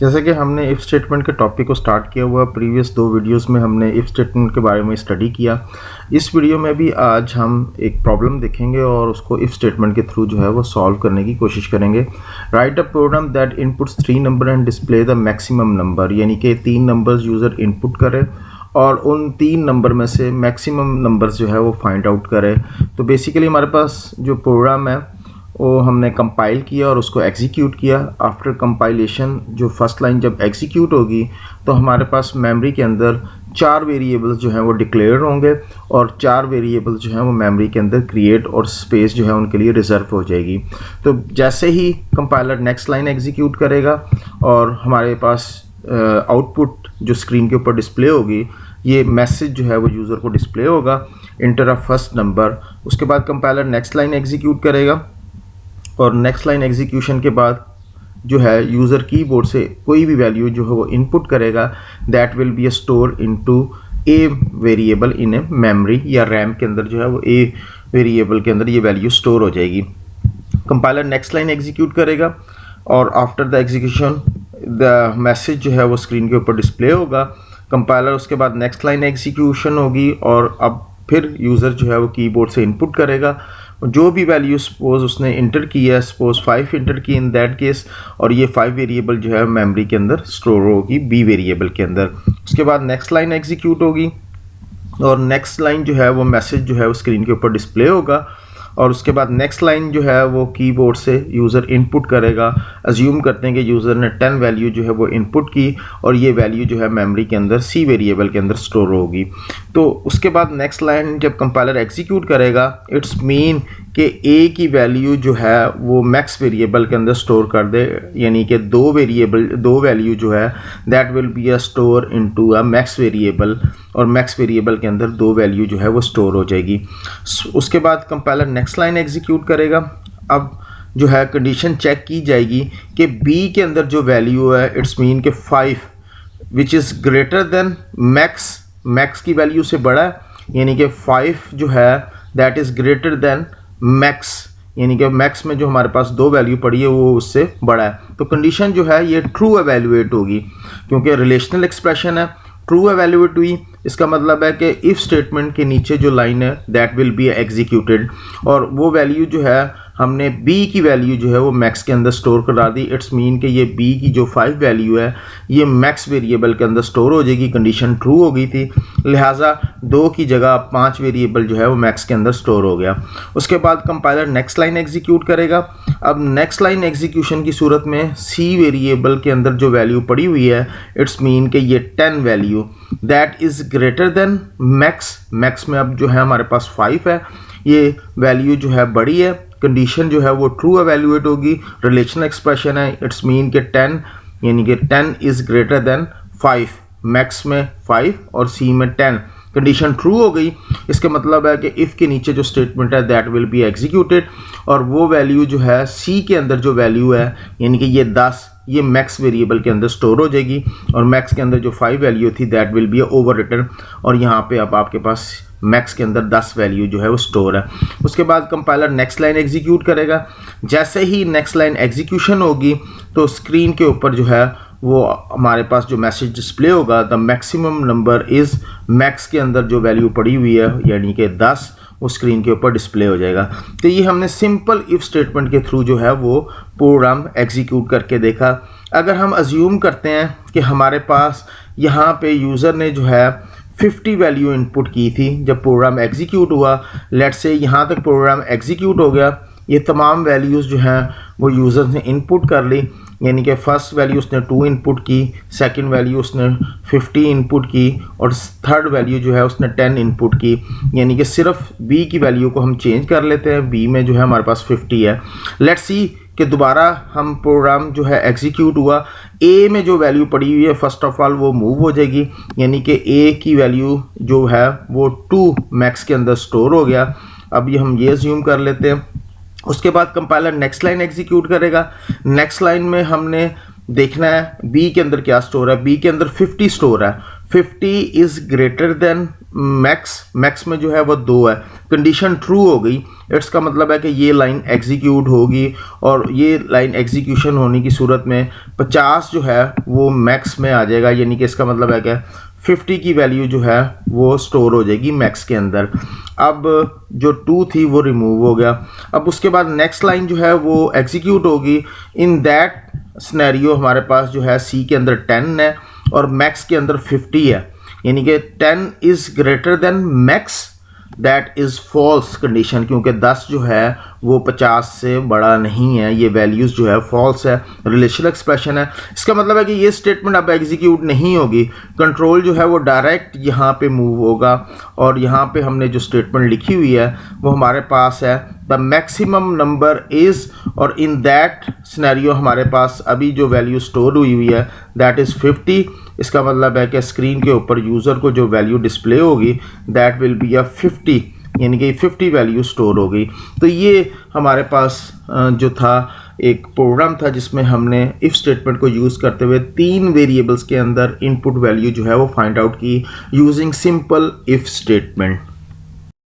जैसे कि हमने इफ़ स्टेटमेंट के टॉपिक को स्टार्ट किया हुआ, प्रीवियस 2 वीडियोस में हमने इफ़ स्टेटमेंट के बारे में स्टडी किया। इस वीडियो में भी आज हम एक प्रॉब्लम देखेंगे और उसको इफ़ स्टेटमेंट के थ्रू जो है वो सॉल्व करने की कोशिश करेंगे। Write a program that inputs 3 number and display the maximum number, यानी कि 3 नंबर्स यूज़र इनपुट करे और उन 3 नंबर में से मैक्सिमम नंबर्स जो है वो फाइंड आउट करे। तो बेसिकली हमारे पास जो प्रोग्राम है वो हमने कंपाइल किया और उसको एग्जीक्यूट किया। आफ्टर कंपाइलेशन जो फर्स्ट लाइन जब एग्जीक्यूट होगी तो हमारे पास मेमोरी के अंदर 4 वेरिएबल्स जो हैं वो डिक्लेयर होंगे और 4 वेरिएबल्स जो हैं वो मेमोरी के अंदर क्रिएट और स्पेस जो है उनके लिए रिजर्व हो जाएगी। तो जैसे ही कंपाइलर नेक्स्ट लाइन एग्जीक्यूट करेगा और हमारे पास आउटपुट जो स्क्रीन के ऊपर डिस्प्ले होगी, ये मैसेज जो है वो यूज़र को डिस्प्ले होगा, इंटर अ फर्स्ट नंबर। उसके बाद कंपाइलर नेक्स्ट लाइन एग्जीक्यूट करेगा और नेक्स्ट लाइन एग्जीक्यूशन के बाद जो है यूज़र कीबोर्ड से कोई भी वैल्यू जो है वो इनपुट करेगा, that will B store into a variable in a memory या रैम के अंदर जो है वो ए वेरिएबल के अंदर ये वैल्यू स्टोर हो जाएगी। कंपाइलर नेक्स्ट लाइन एग्जीक्यूट करेगा और after the execution the message जो है वो स्क्रीन के ऊपर डिस्प्ले होगा। कंपाइलर उसके बाद नेक्स्ट लाइन एग्जीक्यूशन होगी और अब फिर यूज़र जो है वो कीबोर्ड से इनपुट करेगा जो भी वैल्यू सपोज उसने इंटर की है, सपोज 5 इंटर की इन दैट केस, और ये 5 वेरिएबल जो है मेमोरी के अंदर स्टोर होगी बी वेरिएबल के अंदर। उसके बाद नेक्स्ट लाइन एग्जीक्यूट होगी और नेक्स्ट लाइन जो है वो मैसेज जो है वो स्क्रीन के ऊपर डिस्प्ले होगा और उसके बाद नेक्स्ट लाइन जो है वो कीबोर्ड से यूज़र इनपुट करेगा। अज्यूम करते हैं कि यूज़र ने 10 वैल्यू जो है वो इनपुट की और ये वैल्यू जो है मेमोरी के अंदर सी वेरिएबल के अंदर स्टोर होगी। तो उसके बाद नेक्स्ट लाइन जब कंपाइलर एग्जीक्यूट करेगा, इट्स मीन कि ए की वैल्यू जो है वो मैक्स वेरिएबल के अंदर स्टोर कर दे, यानी कि दो वैल्यू जो है that will be a store into a max variable और मैक्स वेरिएबल के अंदर 2 वैल्यू जो है वो स्टोर हो जाएगी। उसके बाद कंपाइलर नेक्स्ट लाइन एग्जीक्यूट करेगा। अब जो है कंडीशन चेक की जाएगी कि बी के अंदर जो वैल्यू है, इट्स मीन कि 5 which is greater than max की वैल्यू से बड़ा है, यानी कि 5 जो है that is greater than max, यानी कि मैक्स में जो हमारे पास 2 वैल्यू पड़ी है वो उससे बड़ा है। तो कंडीशन जो है ये ट्रू एवेल्युएट होगी क्योंकि रिलेशनल एक्सप्रेशन है। ट्रू एवेल्युएट हुई, इसका मतलब है कि इफ़ स्टेटमेंट के नीचे जो लाइन है दैट विल बी एग्जीक्यूटेड और वो वैल्यू जो है हमने b की वैल्यू जो है वो मैक्स के अंदर स्टोर करा दी। इट्स मीन कि ये b की जो 5 वैल्यू है ये मैक्स वेरिएबल के अंदर स्टोर हो जाएगी। कंडीशन ट्रू हो गई थी, लिहाजा 2 की जगह 5 वेरिएबल जो है वो मैक्स के अंदर स्टोर हो गया। उसके बाद कंपाइलर नेक्स्ट लाइन एग्जीक्यूट करेगा। अब नेक्स्ट लाइन एग्जीक्यूशन की सूरत में c वेरिएबल के अंदर जो वैल्यू पड़ी हुई है, इट्स मीन कि ये 10 value that is greater than max में अब जो है हमारे पास 5 है, ये वैल्यू जो है बड़ी है। कंडीशन जो है वो ट्रू एवेल्युएट होगी, रिलेशनल एक्सप्रेशन है, इट्स मीन के 10 यानी कि 10 इज़ ग्रेटर देन 5, मैक्स में 5 और सी में 10। कंडीशन ट्रू हो गई, इसका मतलब है कि इफ़ के नीचे जो स्टेटमेंट है दैट विल बी एग्जीक्यूटेड और वो वैल्यू जो है सी के अंदर जो वैल्यू है यानी कि ये 10 ये मैक्स वेरिएबल के अंदर स्टोर हो जाएगी और मैक्स के अंदर जो 5 वैल्यू थी that will be overwritten और यहाँ पे अब आपके पास मैक्स के अंदर 10 वैल्यू जो है वो स्टोर है। उसके बाद कंपाइलर नेक्स्ट लाइन एग्जीक्यूट करेगा। जैसे ही नेक्स्ट लाइन एग्जीक्यूशन होगी तो स्क्रीन के ऊपर जो है वो हमारे पास जो मैसेज डिस्प्ले होगा, the maximum number is max के अंदर जो वैल्यू पड़ी हुई है यानी कि 10 वो स्क्रीन के ऊपर डिस्प्ले हो जाएगा। तो ये हमने सिंपल इफ़ स्टेटमेंट के थ्रू जो है वो प्रोग्राम एग्जीक्यूट करके देखा। अगर हम अज्यूम करते हैं कि हमारे पास यहाँ पे यूज़र ने जो है 50 वैल्यू इनपुट की थी जब प्रोग्राम एग्जीक्यूट हुआ, लेट्स से यहाँ तक प्रोग्राम एग्जीक्यूट हो गया, ये तमाम वैल्यूज़ जो हैं वो यूज़र ने इनपुट कर ली, यानी कि फर्स्ट वैल्यू उसने 2 इनपुट की, सेकंड वैल्यू उसने 50 इनपुट की और थर्ड वैल्यू जो है उसने 10 इनपुट की, यानी कि सिर्फ b की वैल्यू को हम चेंज कर लेते हैं। b में जो है हमारे पास 50 है। लेट्स सी कि दोबारा हम प्रोग्राम जो है एग्जीक्यूट हुआ, a में जो वैल्यू पड़ी हुई है फर्स्ट ऑफ ऑल वो मूव हो जाएगी, यानी कि a की वैल्यू जो है वो 2 मैक्स के अंदर स्टोर हो गया। अब ये हम ये अज्यूम कर लेते हैं। उसके बाद कंपाइलर नेक्स्ट लाइन एग्जीक्यूट करेगा। नेक्स्ट लाइन में हमने देखना है b के अंदर क्या स्टोर है। b के अंदर 50 स्टोर है, 50 इज़ ग्रेटर देन मैक्स में जो है वो 2 है, कंडीशन ट्रू हो गई, इट्स का मतलब है कि ये लाइन एग्जीक्यूट होगी और ये लाइन एग्जीक्यूशन होने की सूरत में 50 जो है वो मैक्स में आ जाएगा, यानी कि इसका मतलब है कि 50 की वैल्यू जो है वो स्टोर हो जाएगी मैक्स के अंदर। अब जो 2 थी वो रिमूव हो गया। अब उसके बाद नेक्स्ट लाइन जो है वो एग्जीक्यूट होगी। इन दैट सिनेरियो हमारे पास जो है सी के अंदर 10 है और मैक्स के अंदर 50 है, यानी कि 10 is greater than max, that is false condition, क्योंकि 10 जो है वो 50 से बड़ा नहीं है, ये वैल्यूज़ जो है फॉल्स है, रिलेशनल एक्सप्रेशन है। इसका मतलब है कि ये स्टेटमेंट अब एग्जीक्यूट नहीं होगी, कंट्रोल जो है वो डायरेक्ट यहाँ पे मूव होगा और यहाँ पे हमने जो स्टेटमेंट लिखी हुई है वो हमारे पास है द मैक्सिमम नंबर इज़, और इन दैट सिनेरियो हमारे पास अभी जो वैल्यू स्टोर हुई है दैट इज़ 50। इसका मतलब है कि स्क्रीन के ऊपर यूज़र को जो वैल्यू डिस्प्ले होगी दैट विल बी अ 50, यानी कि 50 वैल्यू स्टोर हो गई। तो ये हमारे पास जो था एक प्रोग्राम था जिसमें हमने इफ़ स्टेटमेंट को यूज़ करते हुए 3 वेरिएबल्स के अंदर इनपुट वैल्यू जो है वो फाइंड आउट की यूजिंग सिंपल इफ़ स्टेटमेंट।